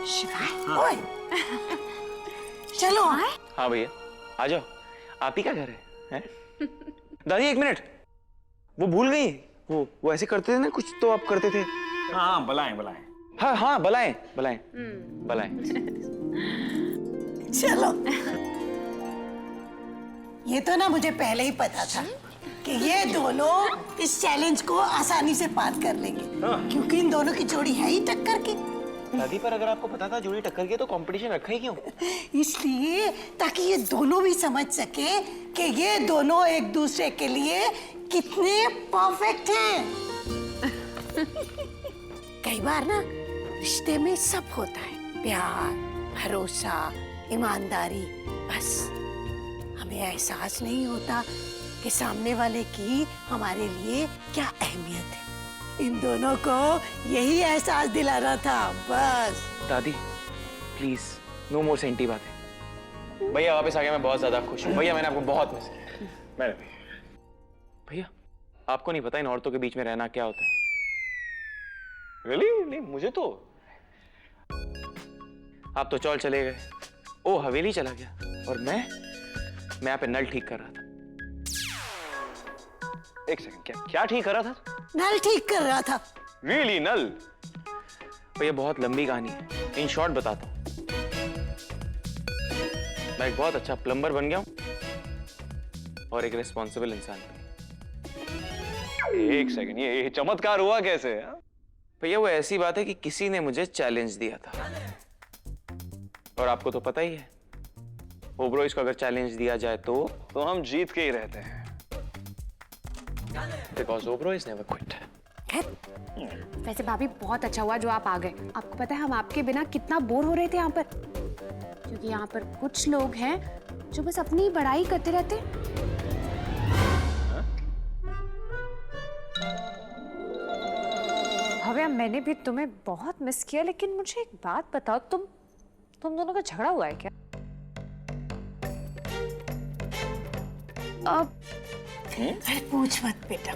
शिवा, ओए, चलो। हाँ भैया, आ जाओ। आप ही का घर है? दादी एक मिनट, वो भूल गई। वो ऐसे करते थे ना कुछ, तो आप करते थे। हाँ, बलाएं बलाएं। हाँ हाँ, बलाएं बलाएं बलाएं। चलो। ये तो ना मुझे पहले ही पता था कि ये दोनों इस चैलेंज को आसानी से पार कर लेंगे, क्योंकि इन दोनों की जोड़ी है ही टक्कर की। दादी, पर अगर आपको पता था जोड़ी टक्कर की तो कंपटीशन रखा ही क्यों? इसलिए ताकि ये दोनों भी समझ सके कि ये दोनों एक दूसरे के लिए कितने परफेक्ट हैं। कई बार ना रिश्ते में सब होता है, प्यार, भरोसा, ईमानदारी, बस हमें एहसास नहीं होता कि सामने वाले की हमारे लिए क्या अहमियत है। इन दोनों को यही एहसास दिलाना था, बस। दादी प्लीज, नो मोर सेंटी बातें। भैया वापस आ गया, मैं बहुत ज्यादा खुश हूँ। भैया मैंने आपको बहुत मिस किया। मैंने भी। भैया आपको नहीं पता इन औरतों के बीच में रहना क्या होता है। Really? नहीं, मुझे तो। आप तो चौल चले गए, ओ हवेली चला गया, और मैं यहाँ पे नल ठीक कर रहा था। एक सेकंड, क्या ठीक कर रहा था? नल ठीक कर रहा था। Really, नल? भैया बहुत लंबी कहानी है, इन शॉर्ट बताता हूँ। मैं एक बहुत अच्छा प्लम्बर बन गया हूँ और एक रिस्पॉन्सिबल इंसान। एक सेकंड, ये चमत्कार हुआ कैसे? भैया वो ऐसी बात है कि किसी ने मुझे चैलेंज दिया था, और आपको तो पता ही है, ओबरॉयज को अगर चैलेंज दिया जाए तो हम जीत के ही रहते हैं। Because Oberoi never quit. वैसे भाभी बहुत अच्छा हुआ जो आप आ गए। आपको पता है हम आपके बिना कितना बोर हो रहे थे यहाँ पर, क्योंकि यहाँ पर कुछ लोग हैं जो बस अपनी बड़ाई करते रहते हैं। भव्या, मैंने भी तुम्हें बहुत मिस किया, लेकिन मुझे एक बात बताओ, तुम दोनों का झगड़ा हुआ है क्या? अरे पूछ मत बेटा।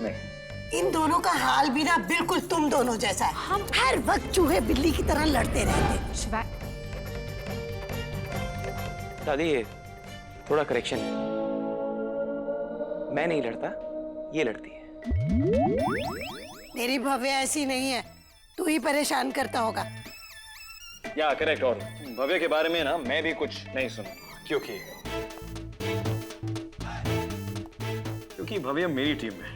नहीं। इन दोनों का हाल भी ना बिल्कुल तुम दोनों जैसा है। हम हर वक्त चूहे बिल्ली की तरह लड़ते रहते। शिवा, दादी ये थोड़ा करेक्शन है, मैं नहीं लड़ता, ये लड़ती है। मेरी भव्य ऐसी नहीं है, तू ही परेशान करता होगा। या करेक्ट, और भव्य के बारे में ना मैं भी कुछ नहीं सुना, क्योंकि भव्य मेरी टीम में।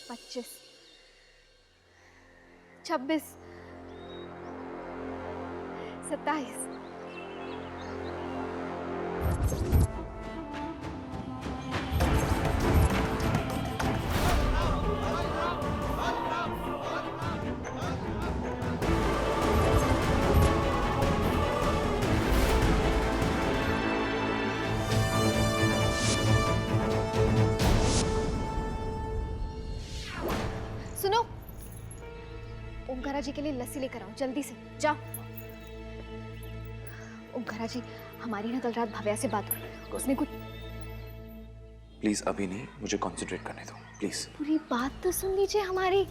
पच्चीस, 26, 27। सुनो, ओमकारा जी के लिए लस्सी लेकर आओ, जल्दी से जाओ। ओमकारा जी, हमारी ना कल रात भव्या से बात हुई, उसने कुछ। प्लीज अभी नहीं, मुझे कंसंट्रेट करने दो प्लीज। पूरी बात तो सुन लीजिए हमारी।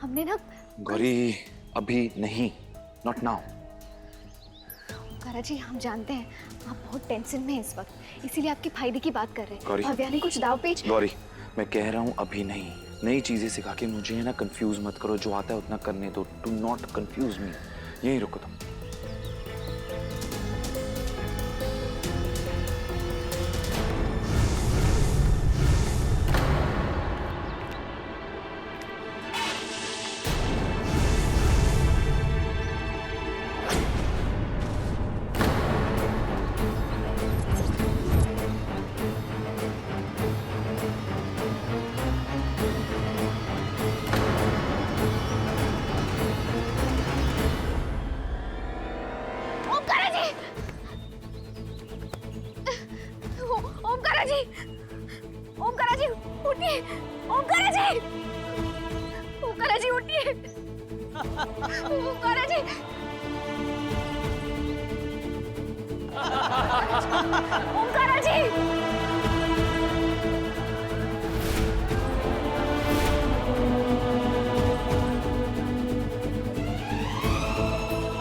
हमने ना गौरी, अभी नहीं, नॉट नाउ। ओमकारा जी, हम जानते हैं आप बहुत टेंशन में हैं इस वक्त, इसीलिए आपके फायदे की बात कर रहे गौरी। हैं। भव्या ने कुछ दाव पेच। गौरी, मैं कह रहा हूँ अभी नहीं, नई चीजें सिखा के मुझे है ना कंफ्यूज मत करो, जो आता है उतना करने दो। Do not confuse me. यहीं रुको तुम। ओमकारा जी, ओमकारा जी उठिए, ओमकारा जी, ओमकारा जी उठिए, ओमकारा जी। ओमकारा जी,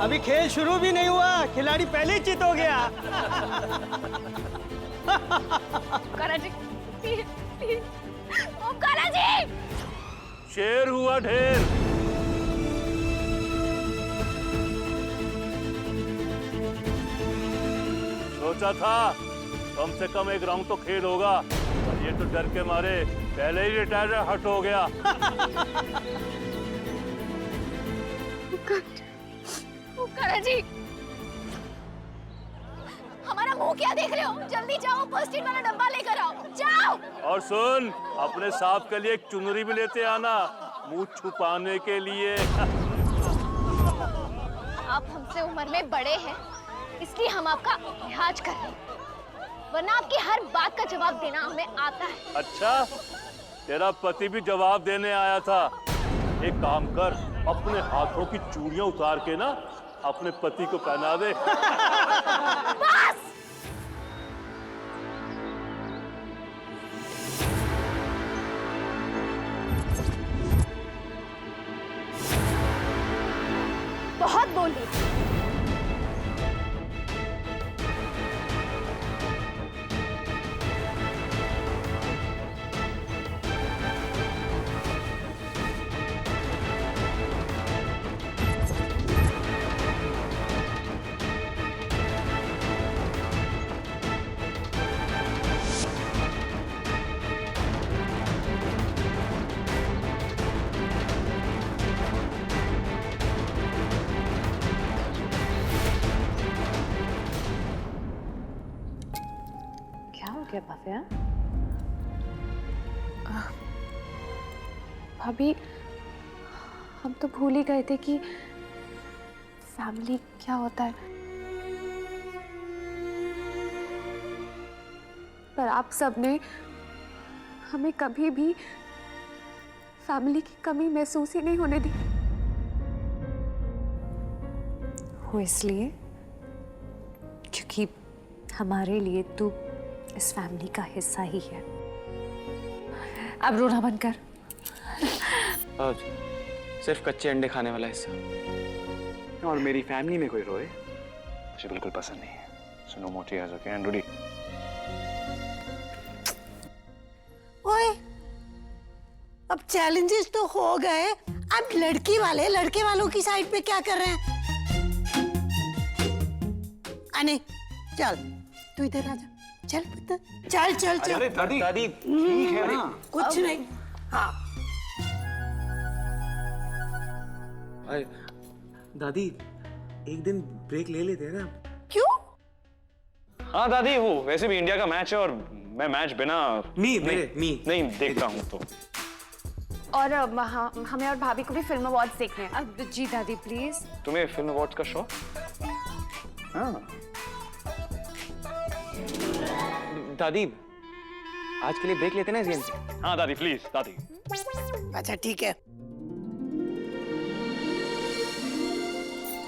अभी खेल शुरू भी नहीं हुआ, खिलाड़ी पहले ही चित हो गया। ओमकारा जी, प्लीज, प्लीज, ओमकारा जी। शेर हुआ ढेर। सोचा था कम से कम एक राउंड तो खेल होगा, और ये तो डर के मारे पहले ही रिटायर हट हो गया। ओमकारा जी, हमारा मुंह क्या देख रहे हो? जल्दी जाओ, फर्स्ट एड वाला डब्बा लेकर आओ, जाओ। और सुन, अपने सांप के लिए एक चुनरी भी लेते आना, मुंह छुपाने के लिए। आप हमसे उम्र में बड़े हैं, इसलिए हम आपका लिहाज कर रहे हैं, वरना आपकी हर बात का जवाब देना हमें आता है। अच्छा, तेरा पति भी जवाब देने आया था। एक काम कर, अपने हाथों की चूड़ियां उतार के ना अपने पति को पहना दे। बस! बहुत बोल लिया। क्या हो गया भव्या? भाभी, हम तो भूल ही गए थे कि फैमिली क्या होता है। पर आप सबने हमें कभी भी फैमिली की कमी महसूस ही नहीं होने दी। वो इसलिए क्योंकि हमारे लिए तू इस फैमिली का हिस्सा ही है। अब रोना बंद कर। और सिर्फ कच्चे अंडे खाने वाला हिस्सा। और मेरी फैमिली में कोई रोए मुझे बिल्कुल पसंद नहीं है। So no more tears, okay? And Rudy, ओए, अब चैलेंजेस तो हो गए, अब लड़के वालों की साइड पे क्या कर रहे हैं? अने, चल तू इधर आ जा, चल पुत्र, चल चल चल। अरे दादी ठीक है ना? कुछ नहीं। हाँ, अरे दादी, एक दिन ब्रेक ले लेते हैं ना? क्यों? हाँ दादी, वो वैसे भी इंडिया का मैच है और मैं मैच बिना नहीं देखता हूँ तो। और हमें और भाभी को भी फिल्म अवार्ड्स देखने हैं। अब जी दादी प्लीज। तुम्हें फिल्म अवार्ड्स का शौक? हाँ दादी, आज के लिए ब्रेक लेते हैं ना जीएन से? हाँ दादी, प्लीज दादी। अच्छा ठीक है,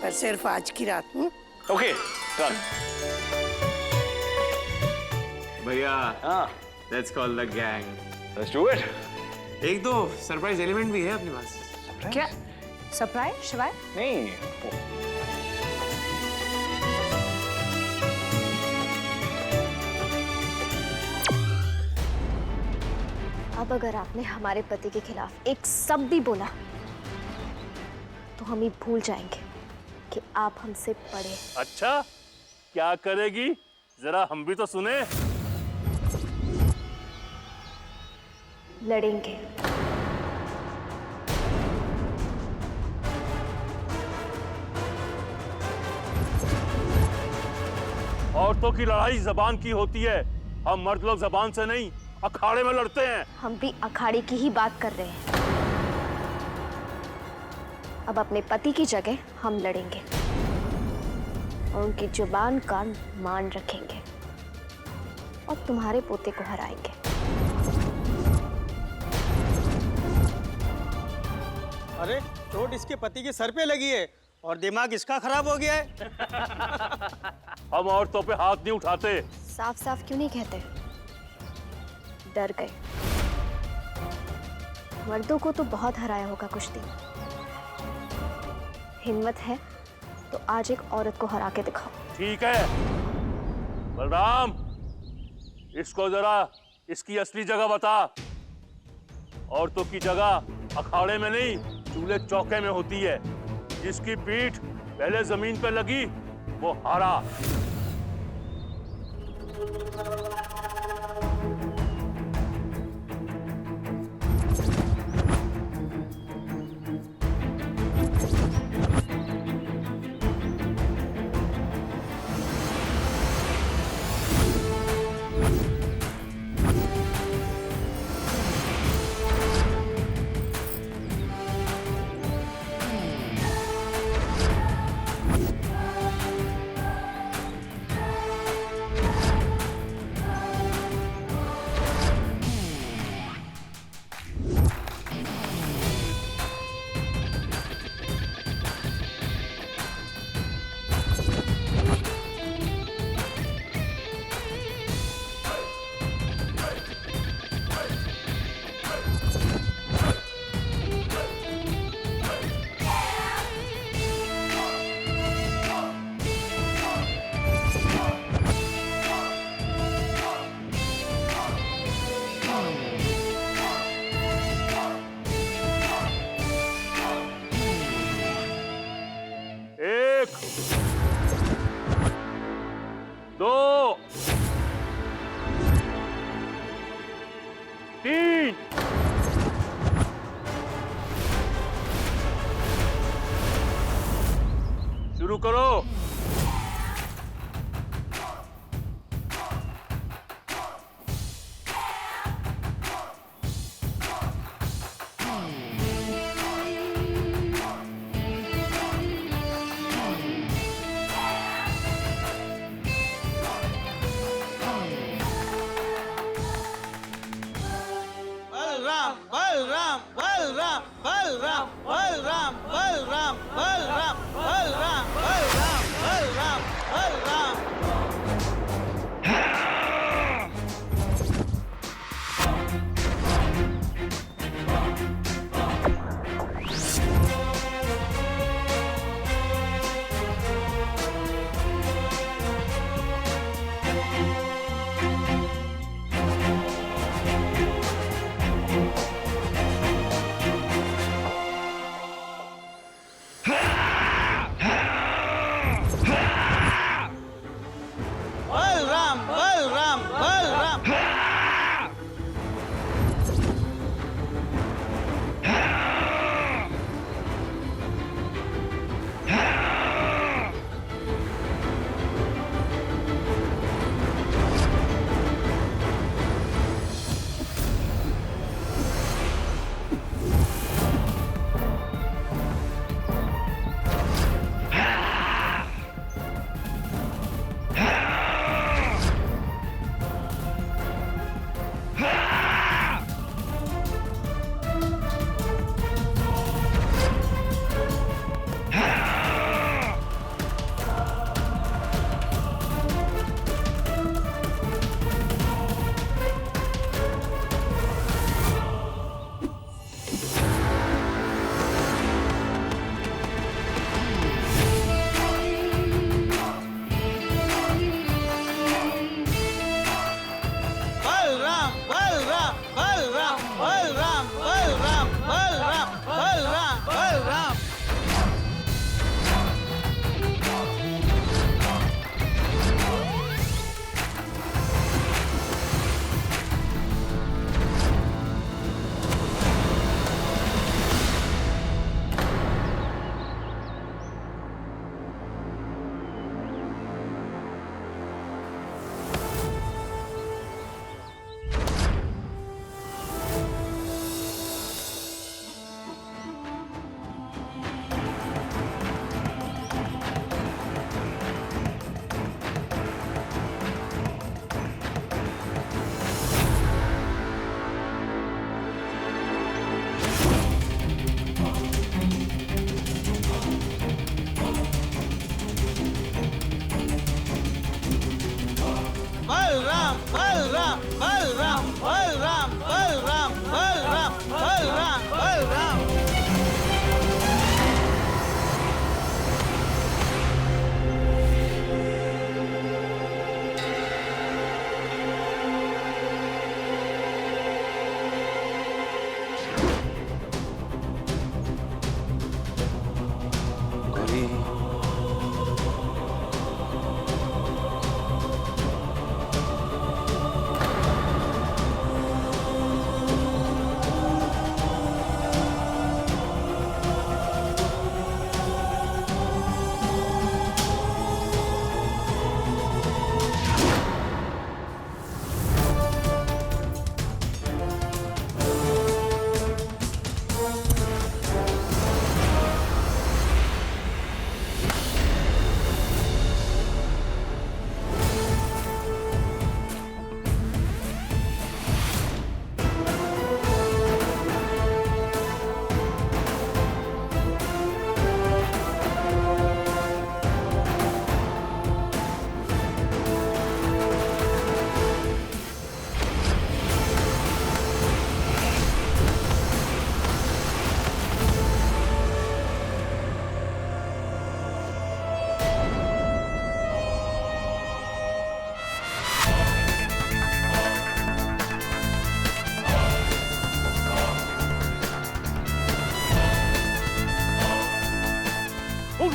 पर सिर्फ आज की रात। Okay done. भैया, हाँ, let's call the gang. Let's do it. एक दो सरप्राइज एलिमेंट भी है अपने पास। क्या सरप्राइज शिवाय? नहीं, अब अगर आपने हमारे पति के खिलाफ एक शब्द भी बोला तो हम ही भूल जाएंगे कि आप हमसे बड़े। अच्छा, क्या करेगी? जरा हम भी तो सुने। लड़ेंगे। औरतों की लड़ाई जबान की होती है। हम मर्द लोग जबान से नहीं, अखाड़े में लड़ते हैं। हम भी अखाड़े की ही बात कर रहे हैं। अब अपने पति की जगह हम लड़ेंगे और उनकी जुबान का मान रखेंगे और तुम्हारे पोते को हराएंगे। अरे चोट इसके पति के सर पे लगी है और दिमाग इसका खराब हो गया है। हम औरतों पे हाथ नहीं उठाते। साफ साफ क्यों नहीं कहते? डर गए। मर्दों को तो बहुत हराया होगा कुश्ती। हिम्मत है तो आज एक औरत को हरा के दिखाओ। ठीक है बलराम, इसको जरा इसकी असली जगह बता। औरतों की जगह अखाड़े में नहीं, चूल्हे चौके में होती है। जिसकी पीठ पहले जमीन पर लगी वो हारा। दो, तीन। शुरू करो। बलराम बलराम बलराम बलराम बलराम बलराम बलराम बलराम बलराम बलराम बलराम।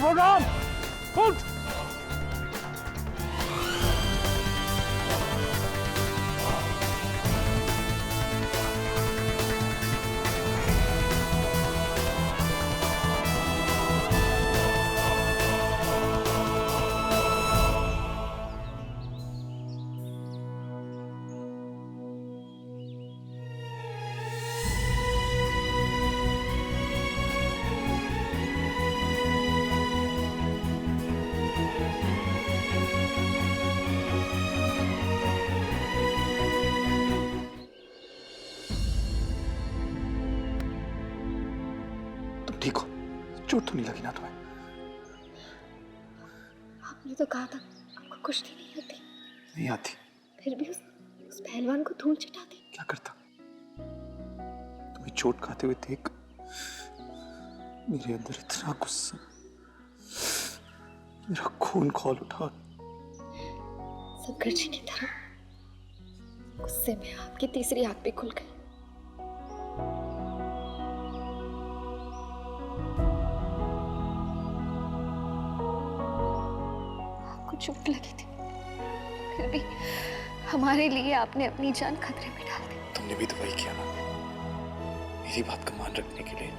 बलराम उठ। ठीक हो? चोट तो नहीं लगी ना तुम्हें? आपने तो कहा था आपको कुश्ती नहीं आती। नहीं आती। फिर भी उस पहलवान को धूल चटा दी। क्या करता? तुम्हें चोट खाते हुए देख मेरे अंदर इतना गुस्सा, मेरा खून खौल उठा। शंकर जी की तरह गुस्से में आपकी तीसरी आंख भी खुल गई। चोट लगी थी, फिर भी हमारे लिए आपने अपनी जान खतरे में डाल दी। तुमने भी तो वही किया ना, मेरी बात का मान रखने के लिए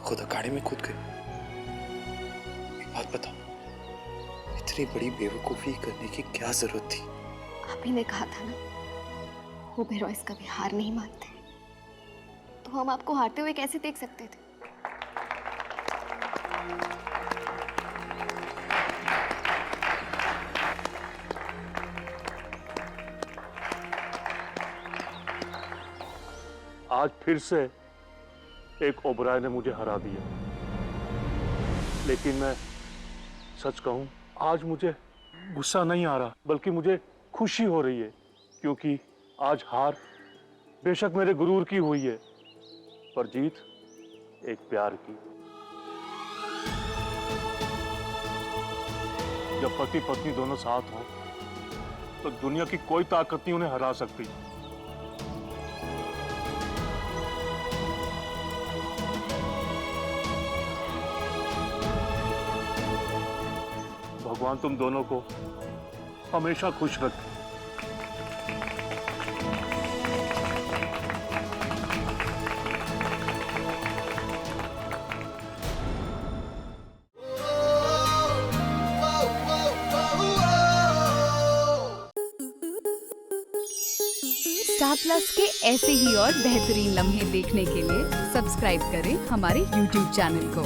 खुद अखाड़े में कूद गए। एक बात बताओ, इतनी बड़ी बेवकूफी करने की क्या जरूरत थी? आप ही ने कहा था ना, वो बेरॉइस कभी हार नहीं मानते, तो हम आपको हारते हुए कैसे देख सकते थे? आज फिर से एक ओबराय ने मुझे हरा दिया, लेकिन मैं सच कहूं, आज मुझे गुस्सा नहीं आ रहा, बल्कि मुझे खुशी हो रही है, क्योंकि आज हार बेशक मेरे गुरूर की हुई है, पर जीत एक प्यार की। जब पति पत्नी दोनों साथ हों, तो दुनिया की कोई ताकत नहीं उन्हें हरा सकती। भगवान तुम दोनों को हमेशा खुश रखे। स्टार प्लस के ऐसे ही और बेहतरीन लम्हे देखने के लिए सब्सक्राइब करें हमारे YouTube चैनल को।